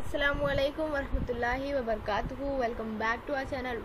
अस्सलामुअलैकुम वरहमतुल्लाहि वबरकातुहू। Welcome back to our channel.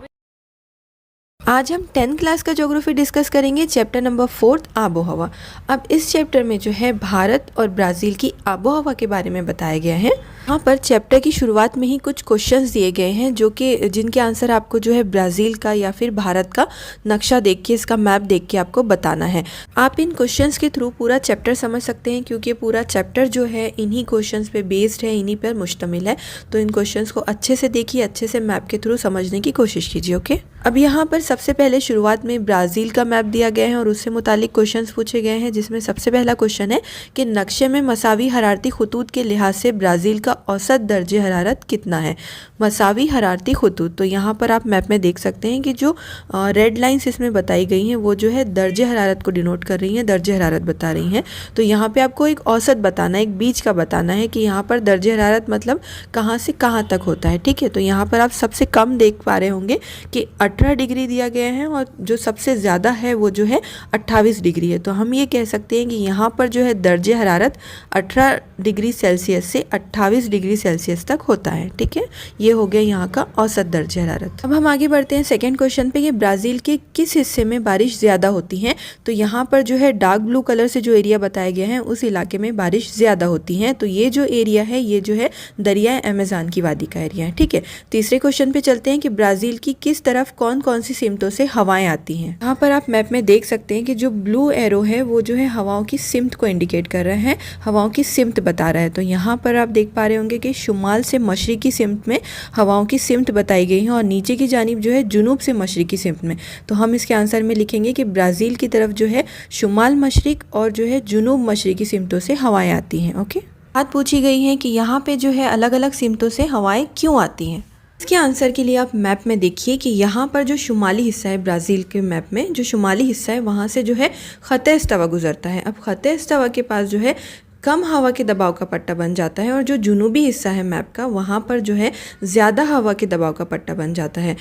आज हम 10th क्लास का ज्योग्राफी डिस्कस करेंगे, चैप्टर नंबर 4 आबो हवा। अब इस चैप्टर में जो है भारत और ब्राज़ील की आबो हवा के बारे में बताया गया है। यहाँ पर चैप्टर की शुरुआत में ही कुछ क्वेश्चंस दिए गए हैं जो कि जिनके आंसर आपको जो है ब्राज़ील का या फिर भारत का नक्शा देख के, इसका मैप देख के आपको बताना है। आप इन क्वेश्चंस के थ्रू पूरा चैप्टर समझ सकते हैं क्योंकि पूरा चैप्टर जो है इन्हीं क्वेश्चंस पे बेस्ड है, इन्हीं पर मुश्तमिल है। तो इन क्वेश्चंस को अच्छे से देखिए, अच्छे से मैप के थ्रू समझने की कोशिश कीजिए। ओके, अब यहाँ पर सबसे पहले शुरुआत में ब्राज़ील का मैप दिया गया है और उससे मुतालिक क्वेश्चंस पूछे गए हैं, जिसमें सबसे पहला क्वेश्चन है कि नक्शे में मसावी हरारती खतूत के लिहाज से ब्राज़ील का औसत दर्जे हरारत कितना है। मसावी हरारती खतूत, तो यहाँ पर आप मैप में देख सकते हैं कि जो रेड लाइंस इसमें बताई गई हैं वो जो है दर्जे हरारत को डिनोट कर रही हैं, दर्जे हरारत बता रही हैं। तो यहाँ पे आपको एक औसत बताना है, एक बीच का बताना है कि यहाँ पर दर्जे हरारत मतलब कहाँ से कहाँ तक होता है। ठीक है, तो यहाँ पर आप सबसे कम देख पा रहे होंगे कि 18 डिग्री दिया गया है और जो सबसे ज़्यादा है वो जो है 28 डिग्री है। तो हम ये कह सकते हैं कि यहाँ पर जो है दर्जे हरारत 18 डिग्री सेल्सियस से 28 डिग्री सेल्सियस तक होता है। ठीक है, ये हो गया यहाँ का औसत दर्जे हरारत। अब हम आगे बढ़ते हैं सेकेंड क्वेश्चन पे कि ब्राज़ील के किस हिस्से में बारिश ज़्यादा होती है। तो यहाँ पर जो है डार्क ब्लू कलर से जो एरिया बताया गया है उस इलाके में बारिश ज़्यादा होती है। तो ये जो एरिया है ये जो है दरिया अमेज़न की वादी का एरिया है। ठीक है, तीसरे क्वेश्चन पे चलते हैं कि ब्राज़ील की किस तरफ कौन कौन सी सिमतों से हवाएं आती हैं। यहाँ पर आप मैप में देख सकते हैं कि जो ब्लू एरो है वो जो है हवाओं की सिमत को इंडिकेट कर रहा है, हवाओं की सिमत बता रहा है। तो यहाँ पर आप देख पा रहे होंगे कि शुमाल से मशरिकी सिमत में हवाओं की सिमत बताई गई है और नीचे की जानिब जो है जुनूब से मशरिकी सिमत में। तो हम इसके आंसर में लिखेंगे कि ब्राज़ील की तरफ जो है शुमाल मशरिक और जो है जुनूब मशरिकी सिमतों से हवाएं आती हैं। ओके, बात पूछी गई है कि यहाँ पे जो है अलग अलग सिमतों से हवाएं क्यों आती हैं। इसके आंसर के लिए आप मैप में देखिए कि यहाँ पर जो शुमाली हिस्सा है, ब्राज़ील के मैप में जो शुमाली हिस्सा है वहाँ से जो है ख़त-ए-इस्तवा गुजरता है। अब ख़त-ए-इस्तवा के पास जो है कम हवा के दबाव का पट्टा बन जाता है और जो जुनूबी हिस्सा है मैप का वहाँ पर जो है ज़्यादा हवा के दबाव का पट्टा बन जाता है।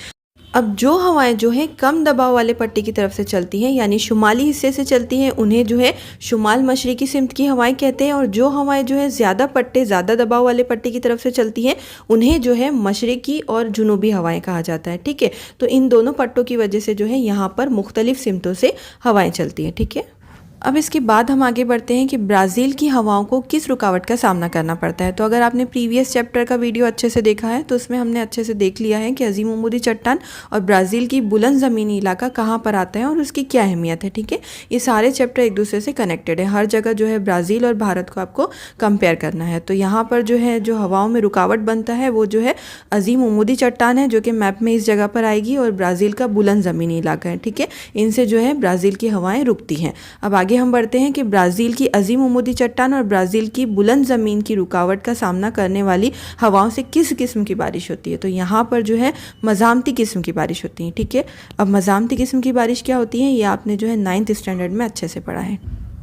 अब जो हवाएं जो है कम दबाव वाले पट्टे की तरफ से चलती हैं यानी शुमाली हिस्से से चलती हैं उन्हें जो है शुमाल मशरिकी सिमत की हवाएं कहते हैं और जो हवाएं जो है ज़्यादा दबाव वाले पट्टे की तरफ से चलती हैं उन्हें जो है मशरिकी और जुनूबी हवाएं कहा जाता है। ठीक है, तो इन दोनों पट्टों की वजह से जो है यहाँ पर मुख्तलिफ सिमतों से हवाएं चलती हैं। ठीक है, अब इसके बाद हम आगे बढ़ते हैं कि ब्राज़ील की हवाओं को किस रुकावट का सामना करना पड़ता है। तो अगर आपने प्रीवियस चैप्टर का वीडियो अच्छे से देखा है तो उसमें हमने अच्छे से देख लिया है कि अजीम उमूदी चट्टान और ब्राज़ील की बुलंद ज़मीनी इलाका कहाँ पर आता है और उसकी क्या अहमियत है। ठीक है, ये सारे चैप्टर एक दूसरे से कनेक्टेड है, हर जगह जो है ब्राज़ील और भारत को आपको कंपेयर करना है। तो यहाँ पर जो है जो हवाओं में रुकावट बनता है वो जो है अजीम उमूदी चट्टान है जो कि मैप में इस जगह पर आएगी और ब्राज़ील का बुलंद ज़मीनी इलाका है। ठीक है, इनसे जो है ब्राज़ील की हवाएँ रुकती हैं। अब आगे हम बढ़ते हैं कि ब्राज़ील की अजीम उमूदी चट्टान और ब्राज़ील की बुलंद ज़मीन की रुकावट का सामना करने वाली हवाओं से किस किस्म की बारिश होती है। तो यहाँ पर जो है मज़ामती किस्म की बारिश होती है। ठीक है, अब मज़ामती किस्म की बारिश क्या होती है ये आपने जो है 9th स्टैंडर्ड में अच्छे से पढ़ा है।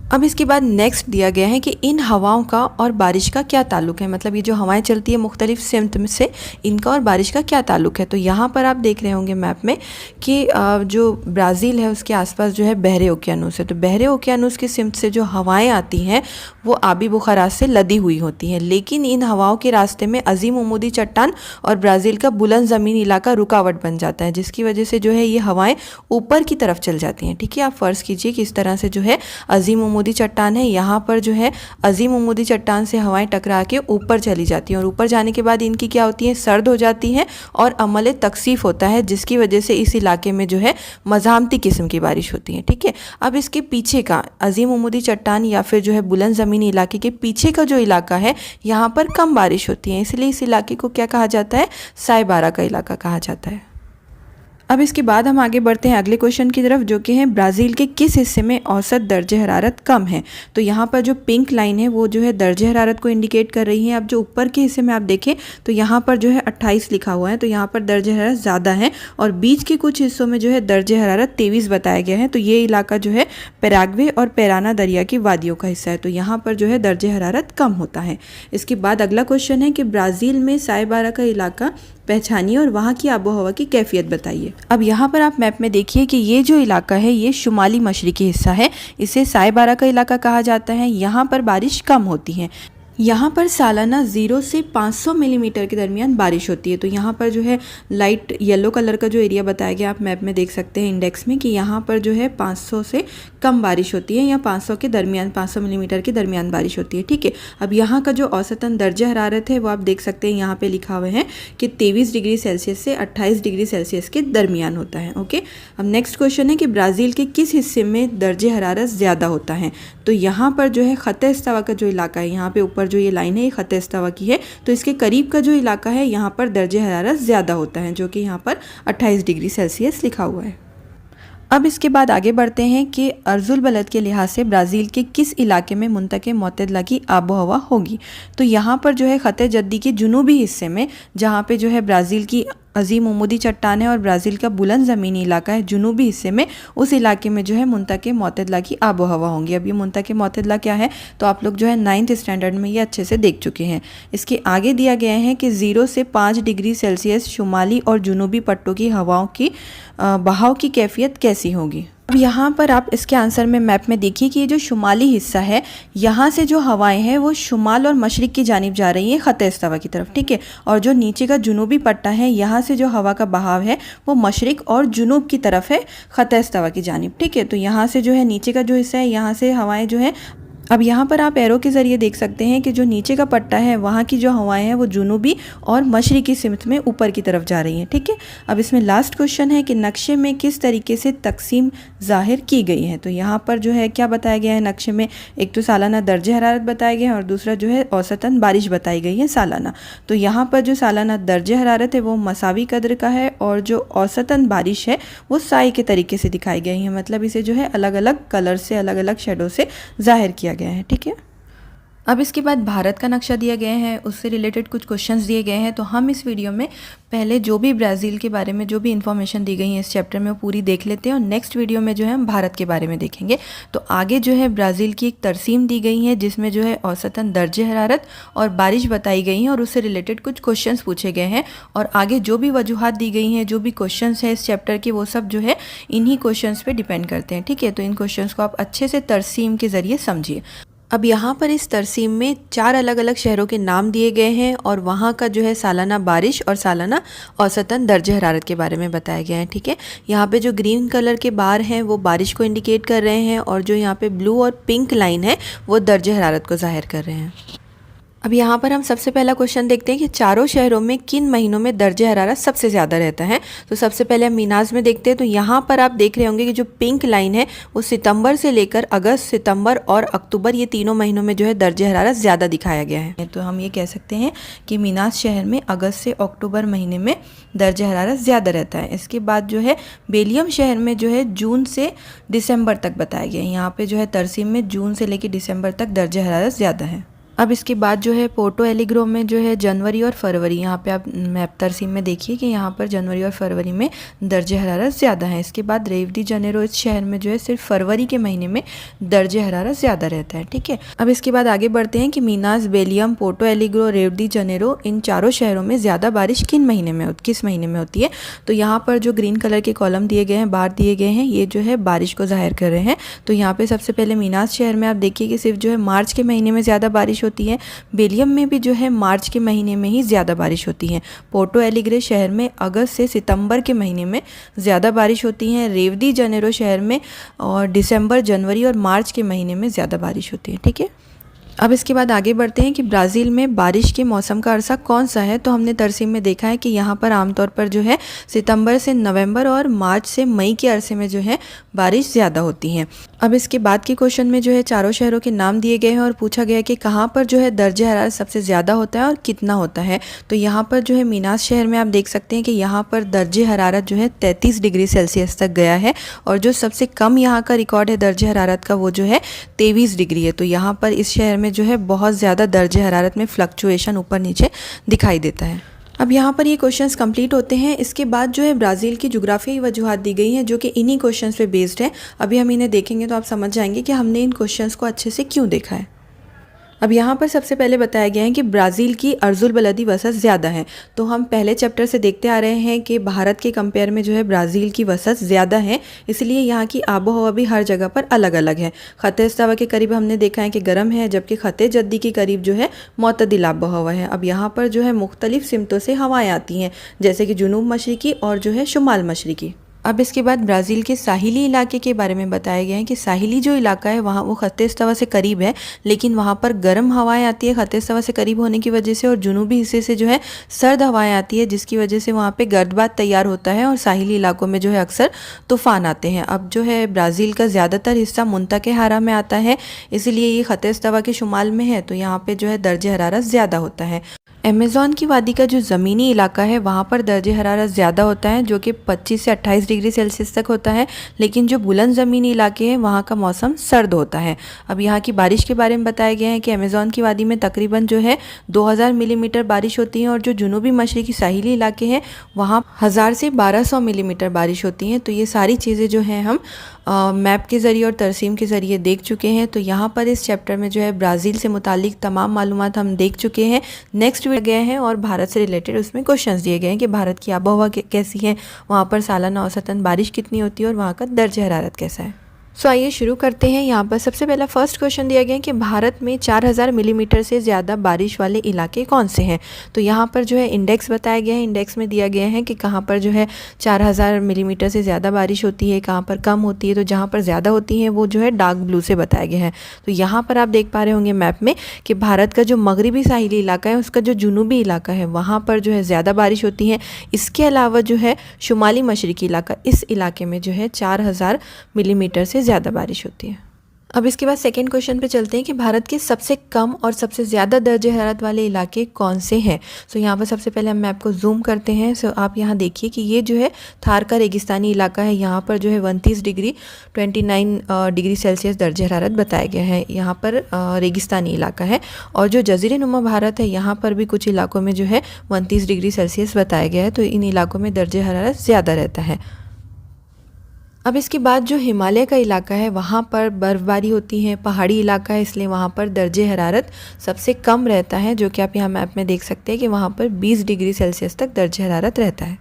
अब इसके बाद नेक्स्ट दिया गया है कि इन हवाओं का और बारिश का क्या ताल्लुक़ है, मतलब ये जो हवाएं चलती है मुख्तलिफ सिमत से इनका और बारिश का क्या ताल्लुक़ है। तो यहाँ पर आप देख रहे होंगे मैप में कि जो ब्राज़ील है उसके आसपास जो है बहरे ओकियानूस है। तो बहरे ओकियानूस की सिमत से जो हवाएं आती हैं वो आबी बुखारात से लदी हुई होती हैं, लेकिन इन हवाओं के रास्ते में अजीम उमूदी चट्टान और ब्राज़ील का बुलंद ज़मीन इलाका रुकावट बन जाता है, जिसकी वजह से जो है ये हवाएँ ऊपर की तरफ चल जाती हैं। ठीक है, आप फ़र्ज़ कीजिए कि इस तरह से जो है अजीम उमूदी चट्टान है, यहाँ पर जो है अजीम उमूदी चट्टान से हवाएं टकरा के ऊपर चली जाती हैं और ऊपर जाने के बाद इनकी क्या होती है, सर्द हो जाती हैं और अमल तकसीफ होता है, जिसकी वजह से इस इलाके में जो है मज़ामती किस्म की बारिश होती है। ठीक है, अब इसके पीछे का अजीम उमूदी चट्टान या फिर जो है बुलंद ज़मीनी इलाके के पीछे का जो इलाका है यहाँ पर कम बारिश होती है, इसलिए इस इलाके को क्या कहा जाता है, साइबारा का इलाका कहा जाता है। अब इसके बाद हम आगे बढ़ते हैं अगले क्वेश्चन की तरफ जो कि है ब्राज़ील के किस हिस्से में औसत दर्जे हरारत कम है। तो यहाँ पर जो पिंक लाइन है वो जो है दर्जे हरारत को इंडिकेट कर रही है। अब जो ऊपर के हिस्से में आप देखें तो यहाँ पर जो है 28 लिखा हुआ है, तो यहाँ पर दर्जे हरारत ज़्यादा है और बीच के कुछ हिस्सों में जो है दर्जे हरारत 23 बताया गया है। तो ये इलाका जो है पैराग्वे और पैराना दरिया की वादियों का हिस्सा है, तो यहाँ पर जो है दर्जे हरारत कम होता है। इसके बाद अगला क्वेश्चन है कि ब्राज़ील में साइबारा का इलाका पहचानिए और वहाँ की आबो हवा की कैफियत बताइए। अब यहाँ पर आप मैप में देखिए कि ये जो इलाका है ये शुमाली मशरिकी हिस्सा है, इसे साइबारा का इलाका कहा जाता है। यहाँ पर बारिश कम होती है। यहाँ पर सालाना 0 से 500 मिलीमीटर के दरमियान बारिश होती है। तो यहाँ पर जो है लाइट येलो कलर का जो एरिया बताया गया, आप मैप में देख सकते हैं इंडेक्स में, कि यहाँ पर जो है 500 से कम बारिश होती है या 500 के दरमियान 500 मिलीमीटर के दरमियान बारिश होती है। ठीक है, अब यहाँ का जो औसतन दर्जा हरारत है वो आप देख सकते हैं, यहाँ पे लिखा हुआ है कि 23 डिग्री सेल्सियस से 28 डिग्री सेल्सियस के दरमियान होता है। ओके, अब नेक्स्ट क्वेश्चन है कि ब्राज़ील के किस हिस्से में दर्जे हरारत ज़्यादा होता है। तो यहाँ पर जो है ख़त-ए इस्तवा का जो इलाका है, यहाँ पे ऊपर जो ये लाइन है ये ख़त-ए इस्तवा की है, तो इसके करीब का जो इलाका है यहाँ पर दर्जे हरारत ज़्यादा होता है, जो कि यहाँ पर 28 डिग्री सेल्सियस लिखा हुआ है। अब इसके बाद आगे बढ़ते हैं कि अर्जुल बलद के लिहाज से ब्राज़ील के किस इलाके में मुंतके मोतदला की आबो हवा होगी। तो यहाँ पर जो है ख़त जद्दी के जुनूबी हिस्से में, जहाँ पे जो है ब्राज़ील की अजीम उमूदी चट्टान है और ब्राज़ील का बुलंद ज़मीनी इलाका है, जुनूबी हिस्से में, उस इलाके में जो है मुंतके मोतदला की आबो हवा होंगी। अब ये मुंतके मोतदला क्या है, तो आप लोग जो है 9th स्टैंडर्ड में ये अच्छे से देख चुके हैं। इसके आगे दिया गया है कि 0 से 5 डिग्री सेल्सियस शुमाली और जुनूबी पट्टों की हवाओं की बहाव की कैफियत कैसी होगी। अब यहाँ पर आप इसके आंसर में मैप में देखिए कि ये जो शुमाली हिस्सा है, यहाँ से जो हवाएं हैं वो शुमाल और मशरिक़ की जानिब जा रही हैं ख़त इस्तवा की तरफ। ठीक है, और जो नीचे का जुनूबी पट्टा है, यहाँ से जो हवा का बहाव है वो मशरिक़ और जुनूब की तरफ है ख़त इस्तवा की जानिब। ठीक है, तो यहाँ से जो है नीचे का जो हिस्सा है, यहाँ से हवाएँ जो है, अब यहाँ पर आप एरो के ज़रिए देख सकते हैं कि जो नीचे का पट्टा है वहाँ की जो हवाएं हैं वो जुनूबी और मशरिकी सिमत में ऊपर की तरफ जा रही हैं। ठीक है, अब इसमें लास्ट क्वेश्चन है कि नक्शे में किस तरीके से तकसीम ज़ाहिर की गई है। तो यहाँ पर जो है क्या बताया गया है नक्शे में, एक तो सालाना दर्जे हरारत बताया गया है और दूसरा जो है औसतन बारिश बताई गई है सालाना। तो यहाँ पर जो सालाना दर्जे हरारत है वो मसावी कदर का है और जो औसतन बारिश है वो साई के तरीके से दिखाई गई है, मतलब इसे जो है अलग अलग कलर से, अलग अलग शेडो से ज़ाहिर किया गया है। ठीक है, अब इसके बाद भारत का नक्शा दिया गया है, उससे रिलेटेड कुछ क्वेश्चंस दिए गए हैं। तो हम इस वीडियो में पहले जो भी ब्राज़ील के बारे में जो भी इन्फॉर्मेशन दी गई है इस चैप्टर में वो पूरी देख लेते हैं और नेक्स्ट वीडियो में जो है हम भारत के बारे में देखेंगे। तो आगे जो है ब्राज़ील की एक तरसीम दी गई है जिसमें जो है औसतन दर्जे हरारत और बारिश बताई गई हैं और उससे रिलेटेड कुछ क्वेश्चंस पूछे गए हैं और आगे जो भी वजूहात दी गई हैं, जो भी क्वेश्चंस हैं इस चैप्टर के, वो सब जो है इन्हीं क्वेश्चंस पे डिपेंड करते हैं। ठीक है, तो इन क्वेश्चंस को आप अच्छे से तरसीम के ज़रिए समझिए। अब यहाँ पर इस तरसीम में 4 अलग अलग शहरों के नाम दिए गए हैं और वहाँ का जो है सालाना बारिश और सालाना औसतन दर्जे हरारत के बारे में बताया गया है। ठीक है, यहाँ पे जो ग्रीन कलर के बार हैं वो बारिश को इंडिकेट कर रहे हैं और जो यहाँ पे ब्लू और पिंक लाइन है वो दर्जे हरारत को ज़ाहिर कर रहे हैं। अब यहाँ पर हम सबसे पहला क्वेश्चन देखते हैं कि चारों शहरों में किन महीनों में दर्जे हरारत सबसे ज़्यादा रहता है। तो सबसे पहले हम मीनाज में देखते हैं। तो यहाँ पर आप देख रहे होंगे कि जो पिंक लाइन है वो सितंबर से लेकर अगस्त, सितंबर और अक्टूबर, ये तीनों महीनों में जो है दर्जे हरारत ज़्यादा दिखाया गया है। तो हम ये कह सकते हैं कि मीनाज शहर में अगस्त से अक्टूबर महीने में दर्जे हरारत ज़्यादा रहता है। इसके बाद जो है बेलियम शहर में जो है जून से दिसंबर तक बताया गया है। यहाँ पर जो है तरसीम में जून से लेकर दिसंबर तक दर्जे हरारत ज़्यादा है। अब इसके बाद जो है पोर्टो एलिग्रो में जो है जनवरी और फरवरी, यहाँ पे आप मैप तरसीम में देखिए कि यहाँ पर जनवरी और फरवरी में दर्जे हरारत ज़्यादा है। इसके बाद रियो डी जनेरो, इस शहर में जो है सिर्फ फरवरी के महीने में दर्जे हरारत ज़्यादा रहता है। ठीक है, अब इसके बाद आगे बढ़ते हैं कि Minas, Belem, Porto Alegre, Rio de Janeiro, इन चारों शहरों में ज़्यादा बारिश किस महीने में होती है। तो यहाँ पर जो ग्रीन कलर के कॉलम दिए गए हैं, बार दिए गए हैं, ये जो है बारिश को ज़ाहिर कर रहे हैं। तो यहाँ पर सबसे पहले मीनास शहर में आप देखिए कि सिर्फ जो है मार्च के महीने में ज़्यादा बारिश होती है। बेलियम में भी जो है मार्च के महीने में ही ज़्यादा बारिश होती है। पोर्टो एलिग्रे शहर में अगस्त से सितंबर के महीने में ज़्यादा बारिश होती है। रियो डी जनेरो शहर में और दिसंबर, जनवरी और मार्च के महीने में ज़्यादा बारिश होती है। ठीक है, अब इसके बाद आगे बढ़ते हैं कि ब्राज़ील में बारिश के मौसम का अरसा कौन सा है। तो हमने तरसीम में देखा है कि यहाँ पर आमतौर पर जो है सितंबर से नवंबर और मार्च से मई के अरसे में जो है बारिश ज़्यादा होती है। अब इसके बाद के क्वेश्चन में जो है चारों शहरों के नाम दिए गए हैं और पूछा गया है कि कहाँ पर जो है दर्जे हरारत सबसे ज़्यादा होता है और कितना होता है। तो यहाँ पर जो है मीनास शहर में आप देख सकते हैं कि यहाँ पर दर्जे हरारत जो है 33 डिग्री सेल्सियस तक गया है और जो सबसे कम यहाँ का रिकॉर्ड है दर्जे हरारत का वो जो है 23 डिग्री है। तो यहाँ पर इस शहर में जो है बहुत ज़्यादा दर्जे हरारत में फ्लक्चुएशन ऊपर नीचे दिखाई देता है। अब यहाँ पर ये क्वेश्चंस कंप्लीट होते हैं। इसके बाद जो है ब्राज़ील की जुग्राफियाई वजूहात दी गई हैं जो कि इन्हीं क्वेश्चंस पे बेस्ड है। अभी हम इन्हें देखेंगे तो आप समझ जाएंगे कि हमने इन क्वेश्चंस को अच्छे से क्यों देखा है। अब यहाँ पर सबसे पहले बताया गया है कि ब्राज़ील की अर्जुल बलदी वसत ज़्यादा है। तो हम पहले चैप्टर से देखते आ रहे हैं कि भारत के कंपेयर में जो है ब्राज़ील की वसत ज़्यादा है, इसलिए यहाँ की आबो हवा भी हर जगह पर अलग अलग है। ख़त इस्तावा के करीब हमने देखा है कि गर्म है, जबकि ख़त जद्दी के करीब जो है मोतदिल आबो हवा है। अब यहाँ पर जो है मुख्तलिफ सिमतों से हवाएँ आती हैं, जैसे कि जुनूब मशरिकी और जो है शुमाल मशरिकी। अब इसके बाद ब्राज़ील के साहिली इलाके के बारे में बताया गया है कि साहिली जो इलाका है वहाँ वो ख़त इस्तावा से करीब है, लेकिन वहाँ पर गर्म हवाएं आती है ख़त इस्तावा से करीब होने की वजह से, और जुनूबी हिस्से से जो है सर्द हवाएं आती है, जिसकी वजह से वहाँ पे गर्दबात तैयार होता है और साहिली इलाकों में जो है अक्सर तूफ़ान आते हैं। अब जो है ब्राज़ील का ज़्यादातर हिस्सा मुंतके हारा में आता है, इसीलिए ये ख़त इस्तावा के शुमाल में है, तो यहाँ पर जो है दर्जे हरारत ज़्यादा होता है। अमेज़न की वादी का जो ज़मीनी इलाका है वहाँ पर दर्जे हरारत ज़्यादा होता है, जो कि 25 से 28 डिग्री सेल्सियस तक होता है, लेकिन जो बुलंद ज़मीनी इलाके हैं वहाँ का मौसम सर्द होता है। अब यहाँ की बारिश के बारे में बताया गया है कि अमेज़न की वादी में तकरीबन जो है 2000 मिलीमीटर बारिश होती है, और जो जुनूबी मशरिकी साहिली इलाके हैं वहाँ 1000 से 1200 मिलीमीटर बारिश होती हैं। तो ये सारी चीज़ें जो हैं हम मैप के ज़रिए और तरसीम के ज़रिए देख चुके हैं। तो यहाँ पर इस चैप्टर में जो है ब्राज़ील से मुतालिक तमाम मालूमात हम देख चुके हैं। नेक्स्ट गए हैं और भारत से रिलेटेड उसमें क्वेश्चंस दिए गए हैं कि भारत की आबोहवा कैसी है, वहाँ पर सालाना औसतन बारिश कितनी होती है और वहाँ का दर्ज हरारत कैसा है। सो आइए शुरू करते हैं। यहाँ पर सबसे पहला फर्स्ट क्वेश्चन दिया गया है कि भारत में 4000 मिलीमीटर से ज़्यादा बारिश वाले इलाके कौन से हैं। तो यहाँ पर जो है इंडेक्स बताया गया है, इंडेक्स में दिया गया है कि कहाँ पर जो है 4000 मिलीमीटर से ज़्यादा बारिश होती है, कहाँ पर कम होती है। तो जहाँ पर ज़्यादा होती है वो जो है डार्क ब्लू से बताया गया है। तो यहाँ पर आप देख पा रहे होंगे मैप में कि भारत का जो मगरबी साहिली इलाका है उसका जो जुनूबी इलाका है वहाँ पर जो है ज़्यादा बारिश होती है। इसके अलावा जो है शुमाली मशरिकी इलाका, इस इलाके में जो है 4000 मिलीमीटर से ज़्यादा बारिश होती है। अब इसके बाद सेकेंड क्वेश्चन पे चलते हैं कि भारत के सबसे कम और सबसे ज़्यादा दर्जे हरारत वाले इलाके कौन से हैं। सो यहाँ पर सबसे पहले हम मैप को जूम करते हैं। सो आप यहाँ देखिए कि ये जो है थार का रेगिस्तानी इलाका है, यहाँ पर जो है 29 डिग्री 29 डिग्री सेल्सियस दर्जे हरारत बताया गया है। यहाँ पर रेगिस्तानी इलाका है। और जो जज़ीरे नुमा भारत है यहाँ पर भी कुछ इलाकों में जो है 29 डिग्री सेल्सियस बताया गया है। तो इन इलाकों में दर्जे हरारत ज़्यादा रहता है। अब इसके बाद जो हिमालय का इलाका है वहाँ पर बर्फ़बारी होती है, पहाड़ी इलाका है, इसलिए वहाँ पर दर्जे हरारत सबसे कम रहता है, जो कि आप यहाँ मैप में देख सकते हैं कि वहाँ पर 20 डिग्री सेल्सियस तक दर्जे हरारत रहता है।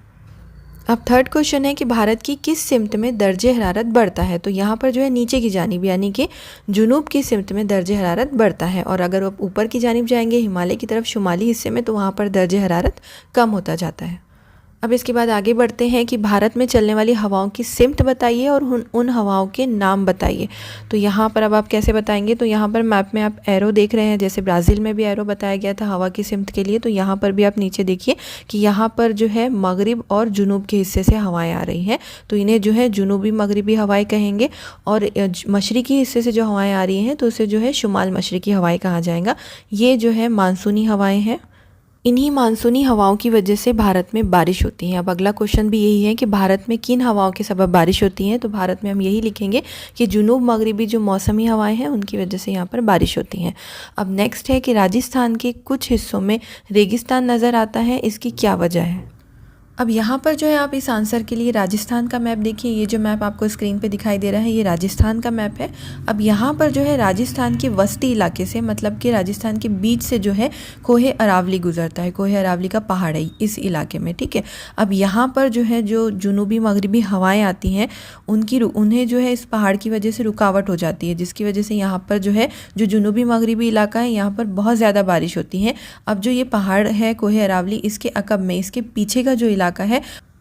अब थर्ड क्वेश्चन है कि भारत की किस सिमत में दर्जे हरारत बढ़ता है। तो यहाँ पर जो है नीचे की जानिब यानी कि जुनूब की सिमत में दर्जे हरारत बढ़ता है, और अगर आप ऊपर की जानिब जाएंगे हिमालय की तरफ शुमाली हिस्से में तो वहाँ पर दर्जे हरारत कम होता जाता है। अब इसके बाद आगे बढ़ते हैं कि भारत में चलने वाली हवाओं की सिमत बताइए और उन हवाओं के नाम बताइए। तो यहाँ पर अब आप कैसे बताएंगे, तो यहाँ पर मैप में आप एरो देख रहे हैं, जैसे ब्राज़ील में भी एरो बताया गया था हवा की सिमत के लिए। तो यहाँ पर भी आप नीचे देखिए कि यहाँ पर जो है मगरिब और जुनूब के हिस्से से हवाएं आ रही हैं, तो इन्हें जो है जुनूबी मगरिबी हवाएं कहेंगे, और मशरिकी हिस्से से जो हवाएँ आ रही हैं तो उसे जो है शुमाल मशरिकी हवाएँ कहा जाएगा। ये जो है मानसूनी हवाएँ हैं। इन्हीं मानसूनी हवाओं की वजह से भारत में बारिश होती है। अब अगला क्वेश्चन भी यही है कि भारत में किन हवाओं के सबब बारिश होती है। तो भारत में हम यही लिखेंगे कि जुनूब मगरिबी जो मौसमी हवाएं हैं उनकी वजह से यहाँ पर बारिश होती हैं। अब नेक्स्ट है कि राजस्थान के कुछ हिस्सों में रेगिस्तान नज़र आता है, इसकी क्या वजह है। अब यहाँ पर जो है आप इस आंसर के लिए राजस्थान का मैप देखिए। ये जो मैप आपको स्क्रीन पे दिखाई दे रहा है ये राजस्थान का मैप है। अब यहाँ पर जो है राजस्थान के वस्ती इलाके से, मतलब कि राजस्थान के बीच से जो है कोहे अरावली गुजरता है। कोहे अरावली का पहाड़ है इस इलाके में, ठीक है। अब यहाँ पर जो है जो जुनूबी मगरिबी हवाएं आती हैं उन्हें जो है इस पहाड़ की वजह से रुकावट हो जाती है, जिसकी वजह से यहाँ पर जो है जो जुनूबी मगरिबी इलाका है यहाँ पर बहुत ज़्यादा बारिश होती है। अब जो ये पहाड़ है कोहे अरावली, इसके अकब में इसके पीछे का जो इलाका है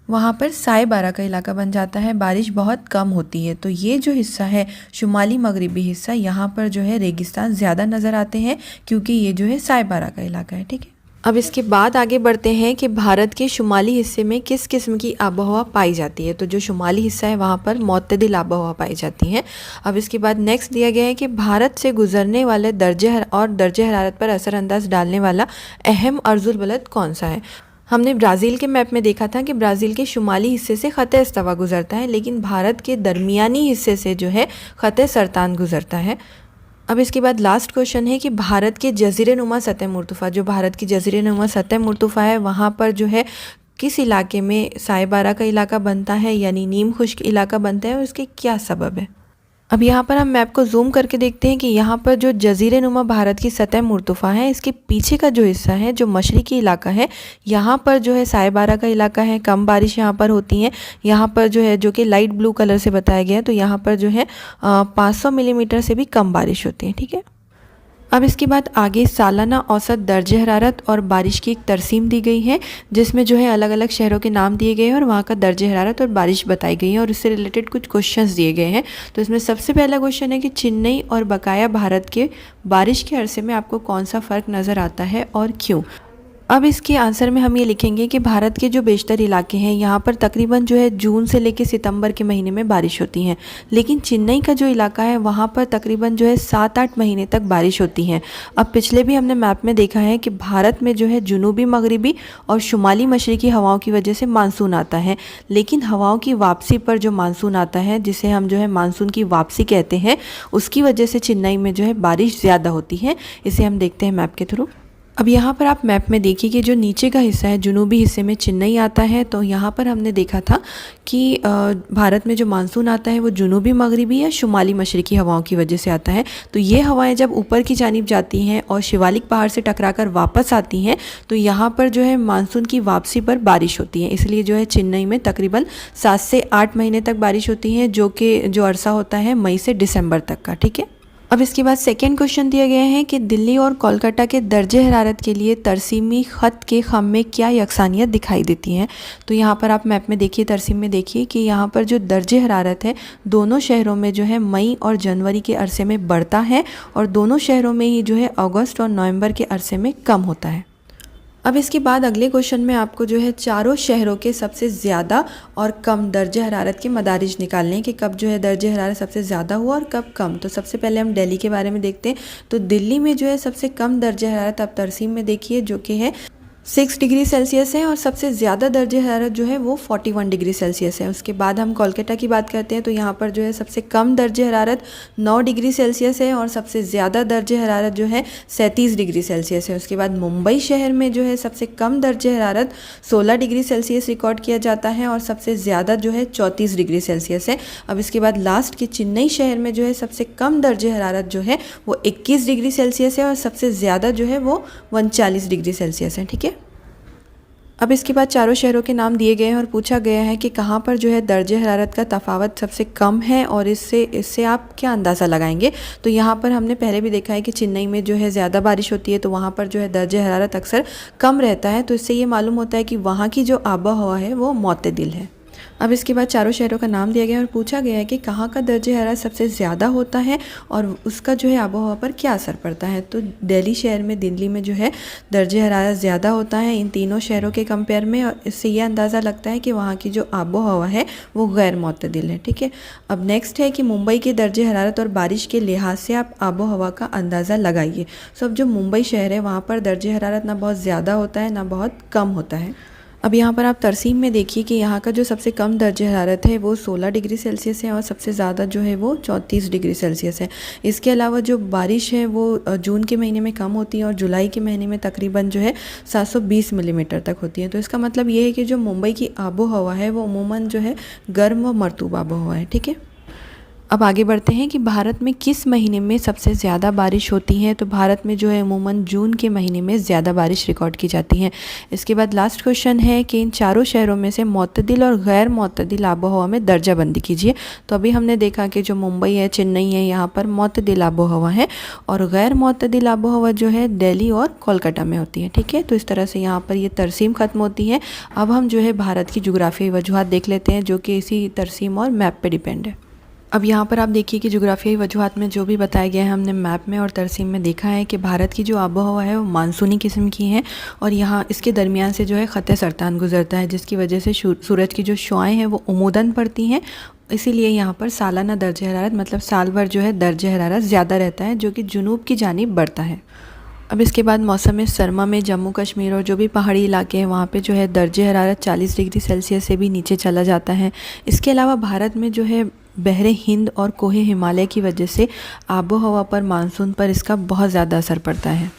वहाँ पर साए बारा का इलाका बन जाता है, बारिश बहुत कम होती है। तो ये जो हिस्सा है शुमाली मगरिबी हिस्सा, यहाँ पर जो है रेगिस्तान ज़्यादा नज़र आते हैं क्योंकि ये जो है साए बारा का इलाका है, ठीक है। अब इसके बाद आगे बढ़ते हैं कि भारत के शुमाली हिस्से में किस किस्म की आबोहवा पाई जाती है। तो जो शुमाली हिस्सा है वहाँ पर मोतदिल आबोहवा पाई जाती है। अब इसके बाद नेक्स्ट दिया गया है कि भारत से गुजरने वाले दर्जे हरारत पर असरअंदाज डालने वाला अहम अर्जुल बलद कौन सा है। हमने ब्राज़ील के मैप में देखा था कि ब्राज़ील के शुमाली हिस्से से ख़त इस्तावा गुजरता है, लेकिन भारत के दरमियानी हिस्से से जो है ख़त सरतान गुजरता है। अब इसके बाद लास्ट क्वेश्चन है कि भारत के जज़ीरे नुमा सतह मुर्तफ़ा, जो भारत की जज़ीरे नुमा सतह मुर्तफ़ा है वहाँ पर जो है किस इलाके में साए बारा का इलाका बनता है, यानी नीम खुश्क इलाका बनता है, और इसके क्या सबब है। अब यहाँ पर हम मैप को जूम करके देखते हैं कि यहाँ पर जो जजीरे नुमा भारत की सतह मुर्तफ़ा है, इसके पीछे का जो हिस्सा है, जो मशरिकी इलाका है, यहाँ पर जो है सायबारा का इलाका है, कम बारिश यहाँ पर होती है। यहाँ पर जो है, जो कि लाइट ब्लू कलर से बताया गया है, तो यहाँ पर जो है 500 मिलीमीटर से भी कम बारिश होती है। ठीक है। अब इसके बाद आगे सालाना औसत दर्जे हरारत और बारिश की एक तरसीम दी गई है, जिसमें जो है अलग अलग शहरों के नाम दिए गए हैं और वहाँ का दर्जे हरारत और बारिश बताई गई है और इससे रिलेटेड कुछ क्वेश्चंस दिए गए हैं। तो इसमें सबसे पहला क्वेश्चन है कि चेन्नई और बकाया भारत के बारिश के अरसे में आपको कौन सा फ़र्क नज़र आता है और क्यों। अब इसके आंसर में हम ये लिखेंगे कि भारत के जो बेशतर इलाके हैं, यहाँ पर तकरीबन जो है जून से लेकर सितंबर के महीने में बारिश होती है, लेकिन चेन्नई का जो इलाका है वहाँ पर तकरीबन जो है 7-8 महीने तक बारिश होती है। अब पिछले भी हमने मैप में देखा है कि भारत में जो है जुनूबी मगरिबी और शुमाली मशरक़ी हवाओं की वजह से मानसून आता है, लेकिन हवाओं की वापसी पर जो मानसून आता है, जिसे हम जो है मानसून की वापसी कहते हैं, उसकी वजह से चेन्नई में जो है बारिश ज़्यादा होती है। इसे हम देखते हैं मैप के थ्रू। अब यहाँ पर आप मैप में देखिए कि जो नीचे का हिस्सा है, जुनूबी हिस्से में चेन्नई आता है। तो यहाँ पर हमने देखा था कि भारत में जो मानसून आता है वो जुनूबी मगरिबी या शुमाली मशरक़ी हवाओं की वजह से आता है। तो ये हवाएं जब ऊपर की जानिब जाती हैं और शिवालिक पहाड़ से टकराकर वापस आती हैं, तो यहाँ पर जो है मानसून की वापसी पर बारिश होती है। इसलिए जो है चेन्नई में तकरीबन 7 से 8 महीने तक बारिश होती है, जो अरसा होता है मई से दिसंबर तक का। ठीक है। अब इसके बाद सेकेंड क्वेश्चन दिया गया है कि दिल्ली और कोलकाता के दर्जे हरारत के लिए तरसीमी ख़त के ख़म में क्या यकसानियत दिखाई देती है। तो यहाँ पर आप मैप में देखिए, तरसीम में देखिए कि यहाँ पर जो दर्जे हरारत है दोनों शहरों में जो है मई और जनवरी के अरसे में बढ़ता है और दोनों शहरों में ही जो है अगस्त और नवंबर के अरसे में कम होता है। अब इसके बाद अगले क्वेश्चन में आपको जो है चारों शहरों के सबसे ज़्यादा और कम दर्जे हरारत के मदारिज निकालने हैं कि कब जो है दर्जे हरारत सबसे ज़्यादा हुआ और कब कम। तो सबसे पहले हम दिल्ली के बारे में देखते हैं। तो दिल्ली में जो है सबसे कम दर्जे हरारत आप तरसीम में देखिए, जो कि है 6 डिग्री सेल्सियस है और सबसे ज़्यादा दर्जे हरारत जो है वो 41 डिग्री सेल्सियस है। उसके बाद हम कोलकाता की बात करते हैं। तो यहाँ पर जो है सबसे कम दर्जे हरारत 9 डिग्री सेल्सियस है और सबसे ज़्यादा दर्जे हरारत जो है 37 डिग्री सेल्सियस है। उसके बाद मुंबई शहर में जो है सबसे कम दर्जे हरारत 16 डिग्री सेल्सियस रिकॉर्ड किया जाता है और सबसे ज़्यादा जो है 34 डिग्री सेल्सियस है। अब इसके बाद लास्ट के चेन्नई शहर में जो है सबसे कम दर्जे हरारत जो है वो 21 डिग्री सेल्सियस है और सबसे ज़्यादा जो है वो 39 डिग्री सेल्सियस है। ठीक है। अब इसके बाद चारों शहरों के नाम दिए गए हैं और पूछा गया है कि कहाँ पर जो है दर्जे हरारत का तफावत सबसे कम है और इससे आप क्या अंदाज़ा लगाएंगे। तो यहाँ पर हमने पहले भी देखा है कि चेन्नई में जो है ज़्यादा बारिश होती है, तो वहाँ पर जो है दर्जे हरारत अक्सर कम रहता है। तो इससे ये मालूम होता है कि वहाँ की जो आबो हवा है वो मुतदिल है। अब इसके बाद चारों शहरों का नाम दिया गया और पूछा गया है कि कहाँ का दर्जे हरारत सबसे ज़्यादा होता है और उसका जो है आबो हवा पर क्या असर पड़ता है। तो दिल्ली शहर में, दिल्ली में जो है दर्जे हरारत ज़्यादा होता है इन तीनों शहरों के कंपेयर में, और इससे ये अंदाज़ा लगता है कि वहाँ की जो आबो हवा है वो गैर मुतदिल है। ठीक है। अब नेक्स्ट है कि मुंबई के दर्जे हरारत और बारिश के लिहाज से आप आबो हवा का अंदाज़ा लगाइए। सो अब जो मुंबई शहर है वहाँ पर दर्जे हरारत ना बहुत ज़्यादा होता है ना बहुत कम होता है। अब यहाँ पर आप तरसीम में देखिए कि यहाँ का जो सबसे कम दर्जे हरारत है वो 16 डिग्री सेल्सियस है और सबसे ज़्यादा जो है वो 34 डिग्री सेल्सियस है। इसके अलावा जो बारिश है वो जून के महीने में कम होती है और जुलाई के महीने में तकरीबन जो है 720 मिलीमीटर तक होती है। तो इसका मतलब ये है कि जो मुंबई की आबो हवा है वो अमूमन जो है गर्म व मरतूब आबो हवा है। ठीक है। अब आगे बढ़ते हैं कि भारत में किस महीने में सबसे ज़्यादा बारिश होती है। तो भारत में जो है अमूमन जून के महीने में ज़्यादा बारिश रिकॉर्ड की जाती है। इसके बाद लास्ट क्वेश्चन है कि इन चारों शहरों में से मुतदिल और गैर मुतदिल आबो हवा में दर्जा बंदी कीजिए। तो अभी हमने देखा कि जो मुंबई है, चेन्नई है, यहाँ पर मुतदिल आबो हवा है और गैर मुतदिल आबो हवा जो है दिल्ली और कोलकाता में होती है। ठीक है। तो इस तरह से यहाँ पर ये तरसीम ख़त्म होती है। अब हम जो है भारत की जोग्राफियाई वजूहात देख लेते हैं, जो कि इसी तरसीम और मैप पर डिपेंड है। अब यहाँ पर आप देखिए कि जोग्राफियाई वजूहात में जो भी बताया गया है हमने मैप में और तरसीम में देखा है कि भारत की जो आबो हवा है वो मानसूनी किस्म की है और यहाँ इसके दरमियान से जो है ख़त सरतान गुजरता है, जिसकी वजह से सूरज की जो शुआएँ हैं वो उमूदन पड़ती हैं। इसीलिए यहाँ पर सालाना दर्जे हरारत मतलब साल भर जो है दर्जे हरारत ज़्यादा रहता है, जो कि जुनूब की जानिब बढ़ता है। अब इसके बाद मौसम सरमा में जम्मू कश्मीर और जो भी पहाड़ी इलाके हैं वहाँ पे जो है दर्जे हरारत 40 डिग्री सेल्सियस से भी नीचे चला जाता है। इसके अलावा भारत में जो है बहरे हिंद और कोहे हिमालय की वजह से आबो हवा पर, मानसून पर इसका बहुत ज़्यादा असर पड़ता है।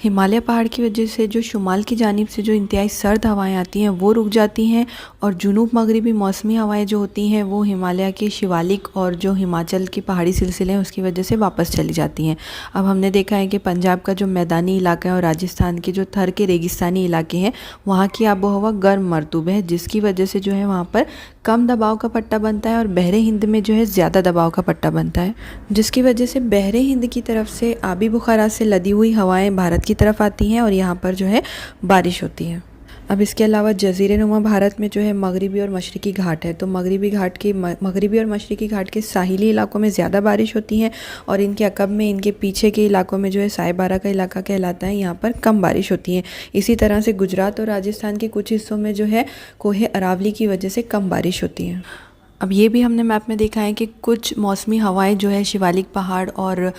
हिमालय पहाड़ की वजह से जो शुमाल की जानिब से जो इंतहाई सर्द हवाएं आती हैं वो रुक जाती हैं और जुनूब मगरिबी मौसमी हवाएं जो होती हैं वो हिमालय के शिवालिक और जो हिमाचल के पहाड़ी सिलसिले हैं उसकी वजह से वापस चली जाती हैं। अब हमने देखा है कि पंजाब का जो मैदानी इलाका है और राजस्थान के जो थर के रेगिस्तानी इलाके हैं वहाँ की आबोहवा गर्म मरतूब है, जिसकी वजह से जो है वहाँ पर कम दबाव का पट्टा बनता है और बहरे हिंद में जो है ज़्यादा दबाव का पट्टा बनता है, जिसकी वजह से बहरे हिंद की तरफ से आबी बुखारात से लदी हुई हवाएं भारत की तरफ आती हैं और यहाँ पर जो है बारिश होती है। अब इसके अलावा जज़ीरे नुमा भारत में जो है मगरिबी और मशरक़ी घाट है, तो मगरिबी और मशरक़ी घाट के साहिली इलाकों में ज़्यादा बारिश होती है और इनके अकब में इनके पीछे के इलाकों में जो है साहिबारा का इलाका कहलाता है, यहाँ पर कम बारिश होती है। इसी तरह से गुजरात और राजस्थान के कुछ हिस्सों में जो है कोहे अरावली की वजह से कम बारिश होती है। अब ये भी हमने मैप में देखा है कि कुछ मौसमी हवाएं जो है शिवालिक पहाड़ और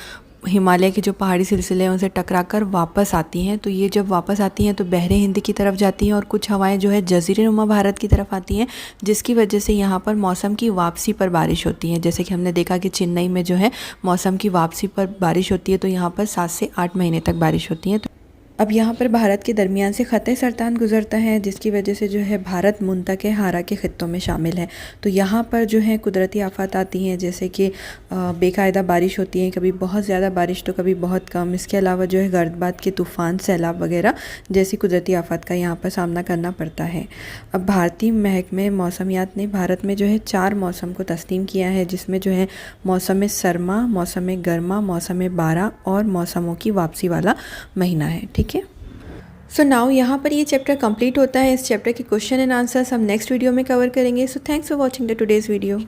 हिमालय के जो पहाड़ी सिलसिले हैं उनसे टकराकर वापस आती हैं, तो ये जब वापस आती हैं तो बहरे हिंद की तरफ जाती हैं और कुछ हवाएं जो है जज़ीरे नुमा भारत की तरफ आती हैं, जिसकी वजह से यहाँ पर मौसम की वापसी पर बारिश होती है। जैसे कि हमने देखा कि चेन्नई में जो है मौसम की वापसी पर बारिश होती है, तो यहाँ पर 7 से 8 महीने तक बारिश होती है। अब यहाँ पर भारत के दरमियान से ख़त सरतान गुजरता है, जिसकी वजह से जो है भारत मुंतके हारा के ख़ित्तों में शामिल है। तो यहाँ पर जो है कुदरती आफत आती हैं, जैसे कि बेकायदा बारिश होती है, कभी बहुत ज़्यादा बारिश तो कभी बहुत कम। इसके अलावा जो है गर्दबाद के तूफ़ान, सैलाब वगैरह जैसी कुदरती आफत का यहाँ पर सामना करना पड़ता है। अब भारतीय महकमे मौसमियात ने भारत में जो है 4 मौसम को तस्लीम किया है, जिसमें जो है मौसम सरमा, मौसम गर्मा, मौसम बारा और मौसमों की वापसी वाला महीना है। ठीक है, सो नाउ यहाँ पर ये चैप्टर कंप्लीट होता है। इस चैप्टर के क्वेश्चन एंड आंसर्स हम नेक्स्ट वीडियो में कवर करेंगे। So thanks for watching the today's video.